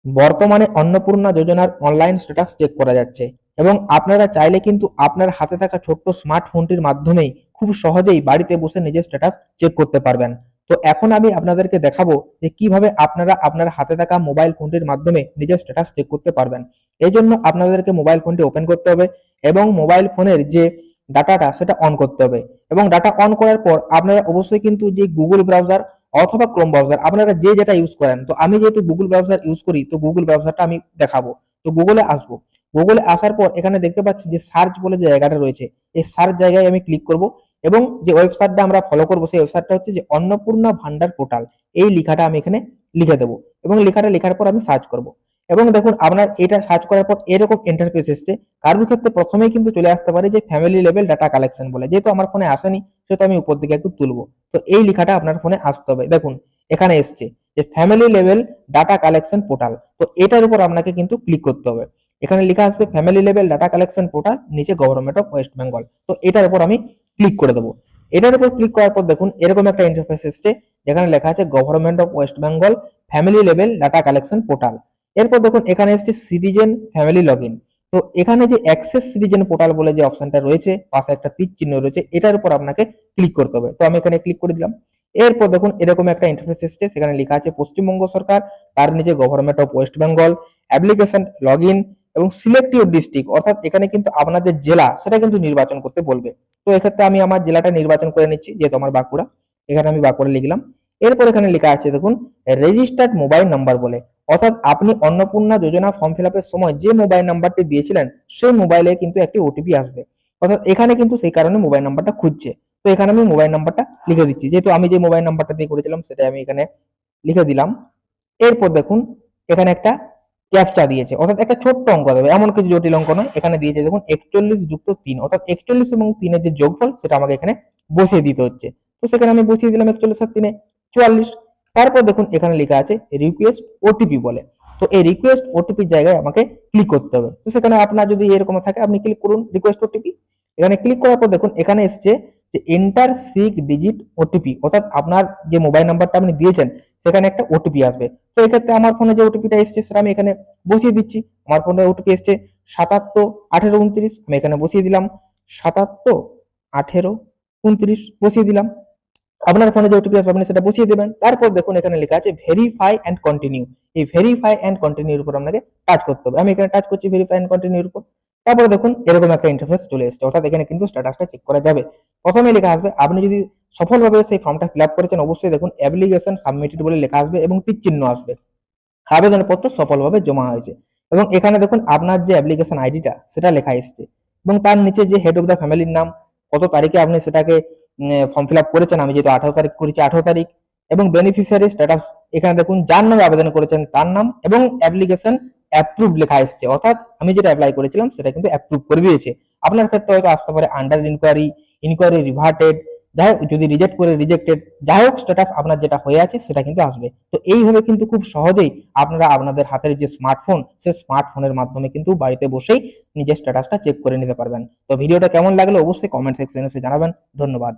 বর্তমানে অন্নপূর্ণা যোজনার online status check করা যাচ্ছে এবং আপনারা চাইলে কিন্তু আপনার হাতে থাকা ছোট্ট স্মার্টফোনটির মাধ্যমেই খুব সহজেই বাড়িতে বসে নিজের স্ট্যাটাস চেক করতে পারবেন। তো এখন আমি আপনাদেরকে দেখাবো যে কিভাবে আপনারা আপনার হাতে থাকা মোবাইল ফোনটির মাধ্যমে নিজের স্ট্যাটাস চেক করতে পারবেন। এই জন্য আপনাদেরকে মোবাইল ফোনটি ওপেন করতে হবে এবং মোবাইল ফোনের যে ডাটাটা সেটা অন করতে হবে এবং ডাটা অন করার পর আপনারা অবশ্যই কিন্তু যে গুগল ব্রাউজার অথবা ক্রোম ব্রাউজার আপনারা যে যেটা ইউজ করেন, তো আমি যেহেতু গুগল ব্রাউজার ইউজ করি তো গুগল ব্রাউজারটা আমি দেখাবো। তো গুগলে আসবো, গুগলে আসার পর এখানে দেখতে পাচ্ছি যে সার্চ বলে যে জায়গাটা রয়েছে, এই সার্চ জায়গায় আমি ক্লিক করব এবং যে ওয়েবসাইটটা আমরা ফলো করবো সেই ওয়েবসাইটটা হচ্ছে যে অন্নপূর্ণা ভান্ডার পোর্টাল। এই লেখাটা আমি এখানে লিখে দেবো এবং লেখাটা লেখার পর আমি সার্চ করব এবং দেখুন আপনার এটা সার্চ করার পর এরকম ইন্টারফেস এসছে। কারোর ক্ষেত্রে প্রথমেই কিন্তু চলে আসতে পারে যে ফ্যামিলি লেভেল ডাটা কালেকশন বলে, যেহেতু আমার ফোনে আসেনি সেহেতু আমি উপর দিকে একটু তুলবো। তো এই লেখাটা আপনার ফোনে আসতে হবে, দেখুন এখানে এসছে যে family level data collection portal. তো এটার উপর আপনাকে কিন্তু ক্লিক করতে হবে। এখানে লেখা আসবে family level data collection portal, নিচে গভর্নমেন্ট অফ ওয়েস্ট বেঙ্গল। তো এটার উপর আমি ক্লিক করে দেবো। এটার উপর ক্লিক করার পর দেখুন এরকম একটা ইন্টারফেস এসছে যেখানে লেখা আছে government of West Bengal family level data collection portal. এরপর দেখুন এখানে এসছে সিটিজেন ফ্যামিলি লগ ইন। তো এখানে যে অ্যাক্সেস সিটিজেন পোর্টাল বলে যে অপশনটা রয়েছে, পাশে একটা তীর চিহ্ন রয়েছে, এটার উপর আপনাকে ক্লিক করতে হবে। তো আমি এখানে ক্লিক করে দিলাম। এরপর দেখুন এরকম একটা ইন্টারফেস এসছে, সেখানে লেখা আছে পশ্চিমবঙ্গ সরকার, তার নিচে government of West Bengal application log in এবং সিলেক্ট ইউর ডিস্ট্রিক্ট, অর্থাৎ এখানে কিন্তু আপনাদের জেলা সেটা কিন্তু নির্বাচন করতে বলবে। তো এক্ষেত্রে আমি আমার জেলাটা নির্বাচন করে নিচ্ছি, যেহেতু আমার বাঁকুড়া, এখানে আমি বাঁকুড়া লিখলাম। এরপর এখানে লেখা আছে দেখুন রেজিস্টার্ড মোবাইল নাম্বার বলে, অর্থাৎ আপনি অন্নপূর্ণা যোজনা ফর্ম ফিল আপের সময় যে মোবাইল নাম্বারটি দিয়েছিলেন সেই মোবাইলে কিন্তু একটি ওটিপি আসবে, অর্থাৎ এখানে কিন্তু সেই কারণে মোবাইল নাম্বারটা খুঁজছে। তো এখানে আমি মোবাইল নাম্বারটা লিখে দিচ্ছি, যেহেতু আমি যে মোবাইল নাম্বারটা দিয়ে করেছিলাম সেটা আমি এখানে লিখে দিলাম। এরপর দেখুন এখানে একটা ক্যাপচা দিয়েছে, অর্থাৎ একটা ছোট্ট অঙ্ক দেবে, এমন কিছু জটিল অঙ্ক নয়। এখানে দিয়েছে দেখুন 41 যুক্ত 3, অর্থাৎ 41 এবং 3 যে যোগফল সেটা আমাকে এখানে বসিয়ে দিতে হচ্ছে। তো সেখানে আমি বসিয়ে দিলাম 41 আর 3 44। তারপর দেখুন এখানে লেখা আছে রিকোয়েস্ট ওটিপি বলে, তো এই রিকোয়েস্ট ওটিপির জায়গায় আমাকে ক্লিক করতে হবে। তো সেখানে আপনার যদি এরকম থাকে আপনি ক্লিক করুন রিকোয়েস্ট ওটিপি। এখানে ক্লিক করার পর দেখুন এখানে এসছে যে এন্টার 6 ডিজিট ওটিপি, অর্থাৎ আপনার যে মোবাইল নাম্বারটা আপনি দিয়েছেন সেখানে একটা ওটিপি আসবে। তো এক্ষেত্রে আমার ফোনে যে ওটিপিটা এসছে সেটা আমি এখানে বসিয়ে দিচ্ছি। আমার ফোনে ওটিপি এসছে 77 18 29, আমি এখানে বসিয়ে দিলাম 77 18 29 বসিয়ে দিলাম। আপনার ফোনে যে ওটিপি আসবে আপনি সেটা বসিয়ে দেবেন। তারপর দেখুন এখানে লেখা আছে ভেরিফাই অ্যান্ড কন্টিনিউ, এই ভেরিফাই অ্যান্ড কন্টিনিউর উপর আপনাকে টাচ করতে হবে। আমি এখানে টাচ করছি ভেরিফাই অ্যান্ড কন্টিনিউর উপর। তারপরে দেখুন এরকম একটা ইন্টারফেস চলে এসেছে, অর্থাৎ এখানে কিন্তু স্ট্যাটাসটা চেক করা যাবে। প্রথমে লেখা আসবে আপনি যদি সফলভাবে সেই ফর্মটা ফিল আপ করেছেন, অবশ্যই দেখুন অ্যাপ্লিকেশন সাবমিটেড বলে লেখা আসবে এবং তীর চিহ্ন আসবে, আবেদনপত্র সফলভাবে জমা হয়েছে। এবং এখানে দেখুন আপনার যে অ্যাপ্লিকেশন আইডিটা সেটা লেখা এসছে এবং তার নিচে যে হেড অফ দ্য ফ্যামিলির নাম, কত তারিখে আপনি সেটাকে ফর্ম ফিল আপ করেছেন, আমি যেহেতু 18 তারিখ করেছি 18 তারিখ, এবং বেনিফিশিয়ারি স্ট্যাটাস এখানে দেখুন যার নামে আবেদন করেছেন তার নাম এবং অ্যাপ্লিকেশন অ্যাপ্রুভ লেখা এসছে, অর্থাৎ আমি যেটা অ্যাপ্লাই করেছিলাম সেটা কিন্তু অ্যাপ্রুভ করে দিয়েছে। আপনার ক্ষেত্রে হয়তো আসতে পারে আন্ডার ইনকোয়ারি, ইনকোয়ারি রিভার্টেড, যাই হোক, যদি রিজেক্ট করে রিজেক্টেড, যাই হোক স্ট্যাটাস আপনার যেটা হয়ে আছে সেটা কিন্তু আসবে। তো এইভাবে কিন্তু খুব সহজেই আপনারা আপনাদের হাতের যে স্মার্টফোন সেই স্মার্টফোনের মাধ্যমে কিন্তু বাড়িতে বসেই নিজের স্ট্যাটাসটা চেক করে নিতে পারবেন। তো ভিডিওটা কেমন লাগলো অবশ্যই কমেন্ট সেকশনে এসে জানাবেন। ধন্যবাদ।